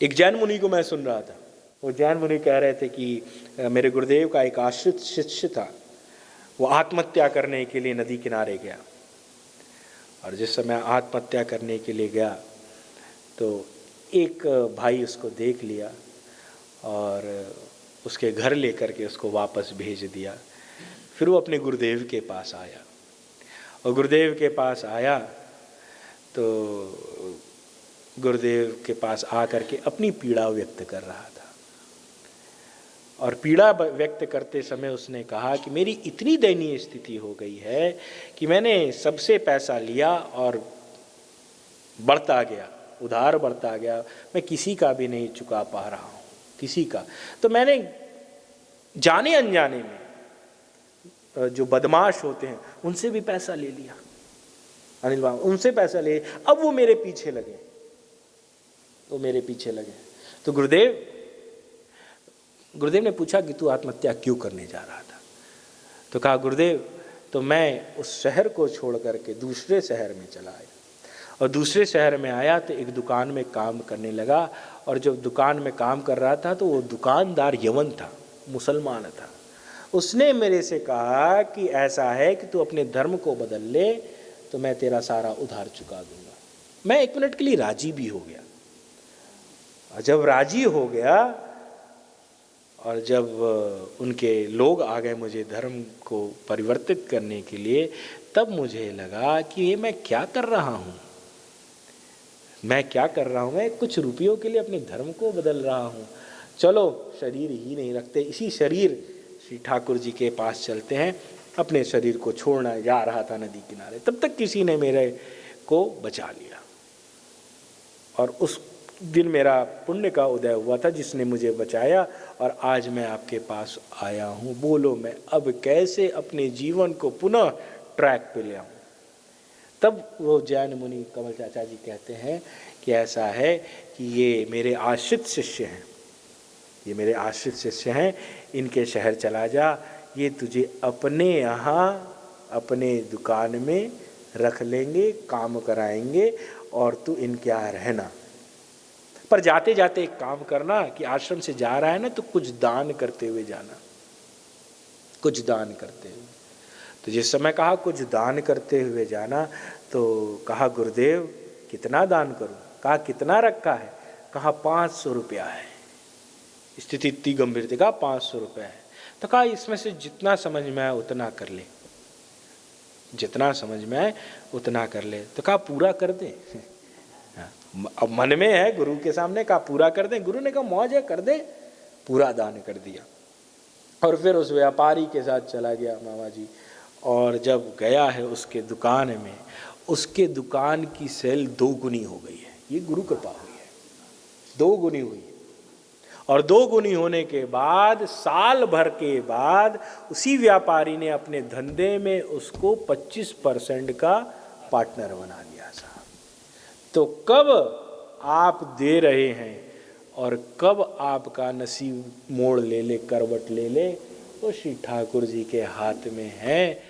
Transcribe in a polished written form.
एक जैन मुनि को मैं सुन रहा था। वो जैन मुनि कह रहे थे कि मेरे गुरुदेव का एक आश्रित शिष्य था, वो आत्महत्या करने के लिए नदी किनारे गया, और जिस समय आत्महत्या करने के लिए गया तो एक भाई उसको देख लिया और उसके घर लेकर के उसको वापस भेज दिया। फिर वो अपने गुरुदेव के पास आया, और गुरुदेव के पास आया तो गुरुदेव के पास आकर के अपनी पीड़ा व्यक्त कर रहा था। और पीड़ा व्यक्त करते समय उसने कहा कि मेरी इतनी दयनीय स्थिति हो गई है कि मैंने सबसे पैसा लिया और बढ़ता गया, उधार बढ़ता गया, मैं किसी का भी नहीं चुका पा रहा हूँ, किसी का। तो मैंने जाने अनजाने में जो बदमाश होते हैं उनसे भी पैसा ले लिया, अनिल बाबा उनसे पैसा ले, अब वो मेरे पीछे लगे, वो मेरे पीछे लगे। तो गुरुदेव ने पूछा कि तू आत्महत्या क्यों करने जा रहा था? तो कहा गुरुदेव, तो मैं उस शहर को छोड़ करके दूसरे शहर में चला आया, और दूसरे शहर में आया तो एक दुकान में काम करने लगा, और जब दुकान में काम कर रहा था तो वो दुकानदार यवन था, मुसलमान था। उसने मेरे से कहा कि ऐसा है कि तू अपने धर्म को बदल ले तो मैं तेरा सारा उधार चुका दूंगा। मैं 1 मिनट के लिए राजी भी हो गया, और जब राजी हो गया और जब उनके लोग आ गए मुझे धर्म को परिवर्तित करने के लिए, तब मुझे लगा कि ये मैं क्या कर रहा हूँ, मैं क्या कर रहा हूँ, मैं कुछ रुपयों के लिए अपने धर्म को बदल रहा हूँ। चलो शरीर ही नहीं रखते, इसी शरीर श्री ठाकुर जी के पास चलते हैं। अपने शरीर को छोड़ना जा रहा था नदी किनारे, तब तक किसी ने मेरे को बचा लिया, और उस दिन मेरा पुण्य का उदय हुआ था जिसने मुझे बचाया, और आज मैं आपके पास आया हूँ। बोलो मैं अब कैसे अपने जीवन को पुनः ट्रैक पे ले आऊँ? तब वो जैन मुनि कमल चाचा जी कहते हैं कि ऐसा है कि ये मेरे आश्रित शिष्य हैं, ये मेरे आश्रित शिष्य हैं, इनके शहर चला जा, ये तुझे अपने यहाँ अपने दुकान में रख लेंगे, काम कराएंगे, और तू इनके यहाँ रहना। पर जाते जाते एक काम करना कि आश्रम से जा रहा है ना तो कुछ दान करते हुए जाना, कुछ दान करते हुए। तो जिस समय कहा कुछ दान करते हुए जाना, तो कहा गुरुदेव कितना दान करूं? कहा कितना रखा है? कहा 500 रुपया है। स्थिति इतनी गंभीर थी, कहा 500 रुपया है। तो कहा इसमें से जितना समझ में आए उतना कर ले, जितना समझ में आए उतना कर ले। तो कहा पूरा कर दे। अब मन में है गुरु के सामने, कहा पूरा कर दे। गुरु ने कहा मौज है, कर दे। पूरा दान कर दिया, और फिर उस व्यापारी के साथ चला गया मामा जी। और जब गया है उसके दुकान में, उसके दुकान की सेल 2 गुनी हो गई है। ये गुरु कृपा हुई है, 2 गुनी हुई। और 2 गुनी होने के बाद साल भर के बाद उसी व्यापारी ने अपने धंधे में उसको 25% का पार्टनर बना दिया साहब। तो कब आप दे रहे हैं और कब आपका नसीब मोड़ ले ले, करवट ले ले, वो श्री ठाकुर जी के हाथ में है।